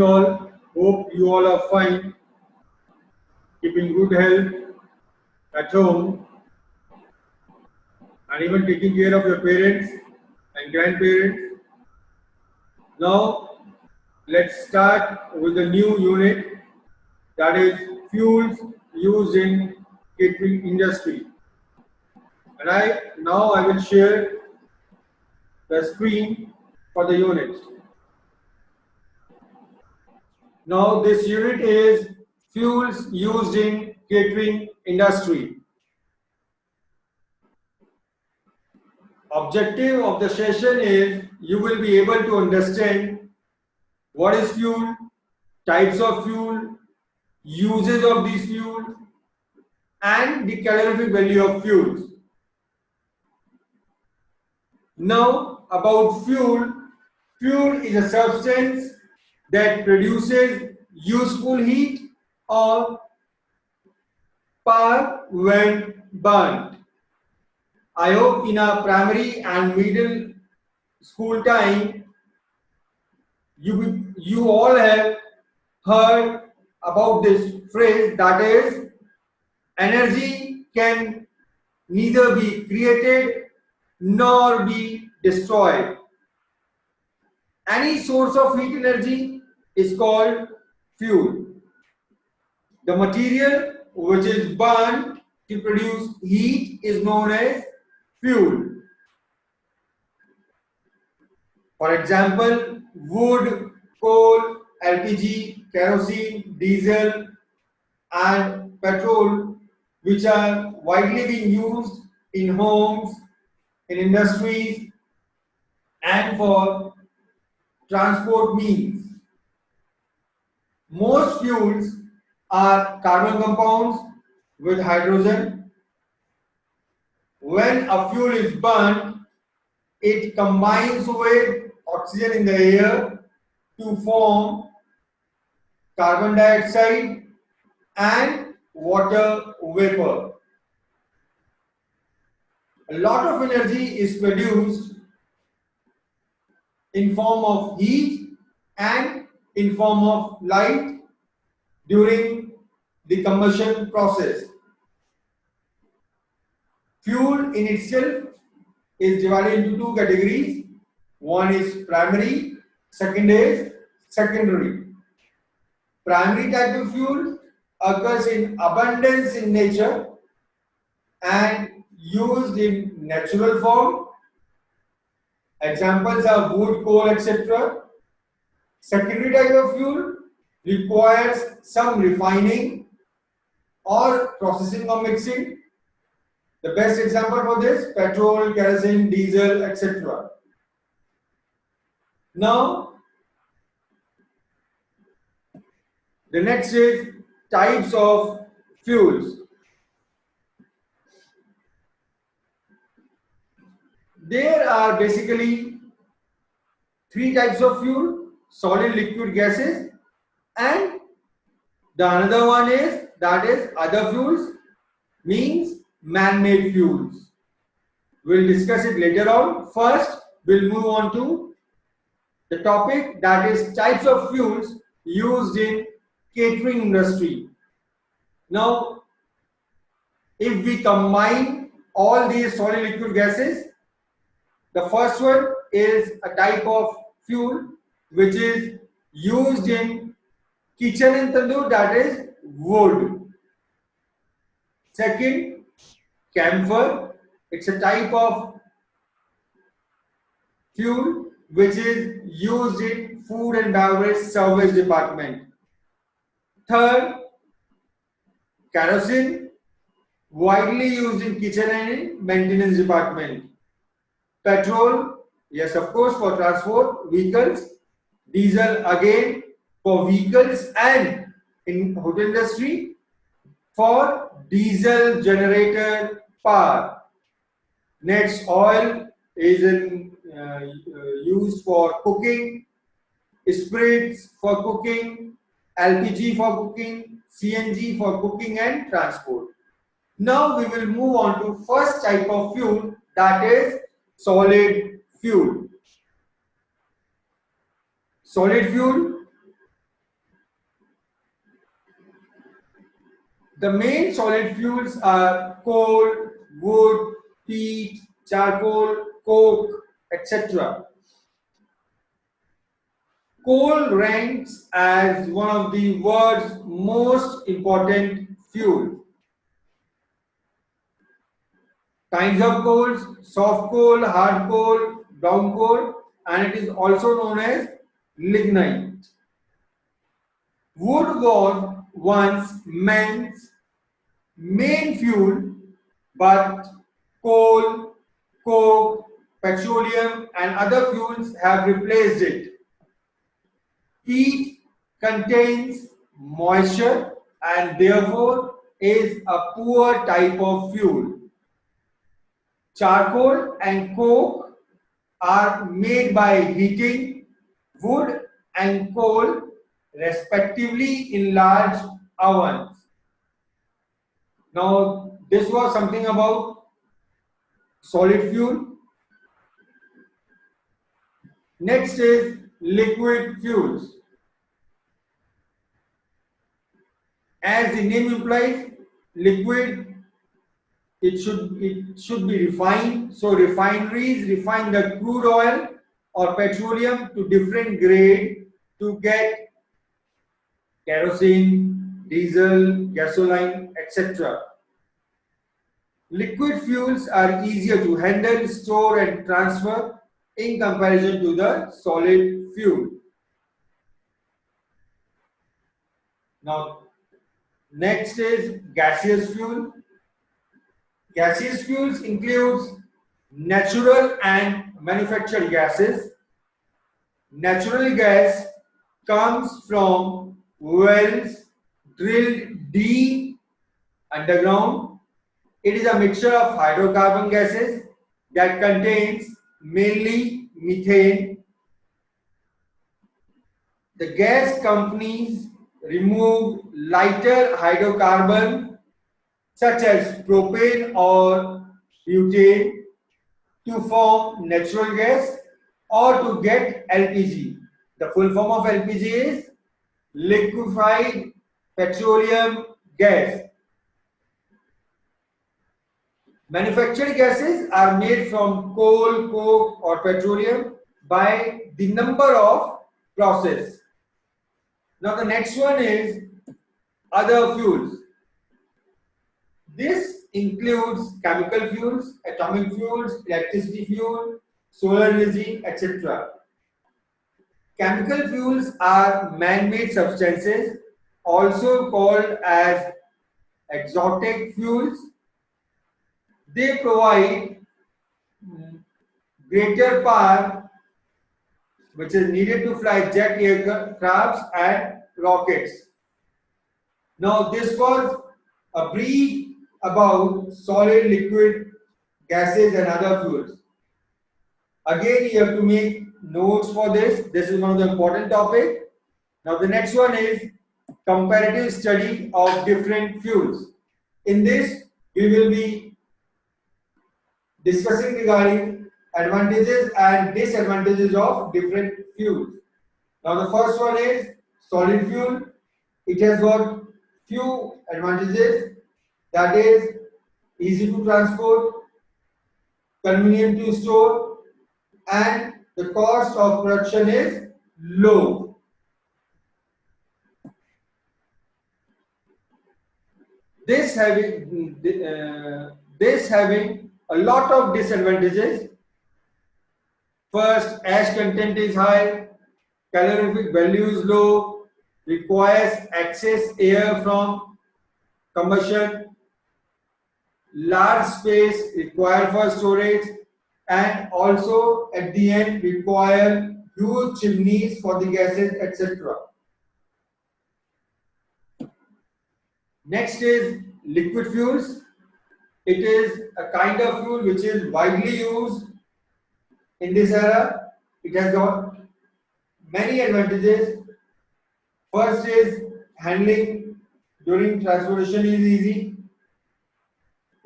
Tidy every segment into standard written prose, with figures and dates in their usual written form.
all? Hope you all are fine, keeping good health at home, and even taking care of your parents and grandparents. Now, let's start with the new unit, that is fuels used in catering industry. And I will share the screen for the unit. Now this unit is fuels used in catering industry. Objective of the session is you will be able to understand what is fuel, types of fuel, uses of these fuels, and the calorific value of fuels. Now about fuel. Fuel is a substance that produces useful heat or power when burnt. I hope in our primary and middle school time, you all have heard about this phrase, that is, energy can neither be created nor be destroyed. Any source of heat energy is called fuel. The material which is burned to produce heat is known as fuel. For example, wood, coal, LPG, kerosene, diesel, and petrol, which are widely being used in homes, in industries, and for transport means. Most fuels are carbon compounds with hydrogen. When a fuel is burnt, it combines with oxygen in the air to form carbon dioxide and water vapor. A lot of energy is produced in form of heat and in form of light during the combustion process. Fuel in itself is divided into two categories. One is primary, second is secondary. Primary type of fuel occurs in abundance in nature and used in natural form. Examples are wood, coal, etc. Secondary type of fuel requires some refining or processing or mixing. The best example for this, petrol, kerosene, diesel, etc. Now, the next is types of fuels. There are basically three types of fuel: solid, liquid, gases, and the another one is, that is, other fuels, means man-made fuels. We'll discuss it later on. First, we'll move on to the topic, that is types of fuels used in catering industry. Now, if we combine all these solid, liquid, gases, the first one is a type of fuel which is used in kitchen and tandoor, that is wood. Second, camphor. It's a type of fuel which is used in food and beverage service department. Third, kerosene, widely used in kitchen and in maintenance department. Petrol, yes, of course, for transport vehicles. Diesel, again for vehicles and in hotel industry for diesel generator power. Next, oil is used for cooking, spirits for cooking, LPG for cooking, CNG for cooking and transport. Now we will move on to first type of fuel, that is solid fuel. Solid fuel The main solid fuels are coal, wood, peat, charcoal, coke, etc. Coal ranks as one of the world's most important fuels. Kinds of coals: soft coal, hard coal, brown coal, and it is also known as lignite. Wood was once man's main fuel, but coal, coke, petroleum, and other fuels have replaced it. Peat contains moisture and therefore is a poor type of fuel. Charcoal and coke are made by heating wood and coal respectively in large ovens. Now, this was something about solid fuel. Next is liquid fuels. As the name implies, liquid, it should be refined. So refineries refine the crude oil or petroleum to different grade to get kerosene, diesel, gasoline, etc. Liquid fuels are easier to handle, store and transfer in comparison to the solid fuel. Now, next is gaseous fuel. Gaseous fuels includes natural and manufactured gases. Natural gas comes from wells drilled deep underground. It is a mixture of hydrocarbon gases that contains mainly methane. The gas companies remove lighter hydrocarbon such as propane or butane to form natural gas or to get LPG. The full form of LPG is liquefied petroleum gas. Manufactured gases are made from coal, coke or petroleum by the number of process. Now the next one is other fuels. This includes chemical fuels, atomic fuels, electricity fuel, solar energy, etc. Chemical fuels are man-made substances, also called as exotic fuels. They provide greater power which is needed to fly jet aircrafts and rockets. Now this was a brief about solid, liquid, gases and other fuels. Again, you have to make notes for this. This is one of the important topics. Now the next one is comparative study of different fuels. In this, we will be discussing regarding advantages and disadvantages of different fuels. Now the first one is solid fuel. It has got few advantages, that is easy to transport, convenient to store, and the cost of production is low. This having a lot of disadvantages. First, ash content is high, calorific value is low, requires excess air from combustion, large space required for storage, and also at the end require huge chimneys for the gases, etc. Next is liquid fuels. It is a kind of fuel which is widely used in this era. It has got many advantages. First is handling during transportation is easy.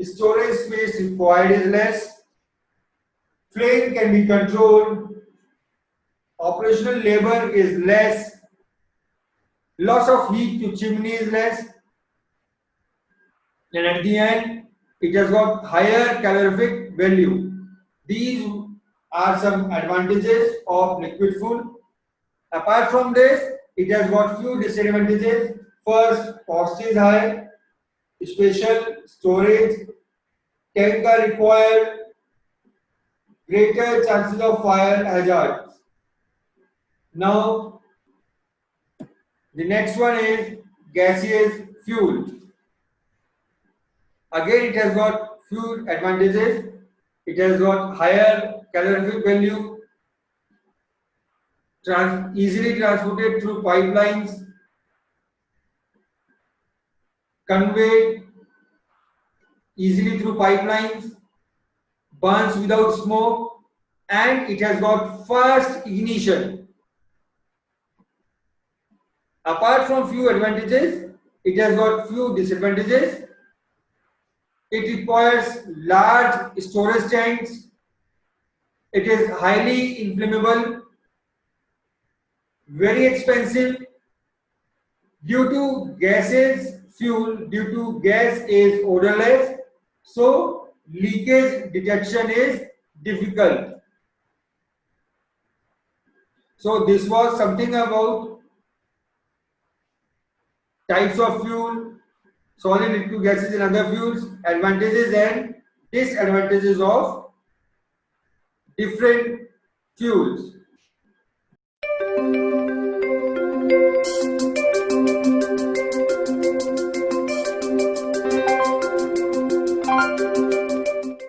Storage space required is less. Flame can be controlled. Operational labor is less. Loss of heat to chimney is less. and at the end it has got higher calorific value. These are some advantages of liquid fuel. Apart from this, it has got few disadvantages. First, cost is high, special storage, tank are required, greater chances of fire hazards. Now, the next one is gaseous fuel. Again, it has got few advantages. It has got higher calorific value, easily transported through pipelines, conveyed easily through pipelines, burns without smoke, and it has got fast ignition. Apart from few advantages, it has got few disadvantages. It requires large storage tanks. It is highly inflammable, very expensive. Due to gases fuel, due to gas is odorless, so leakage detection is difficult. So this was something about types of fuel, solid liquid gases and other fuels, advantages and disadvantages of different fuels.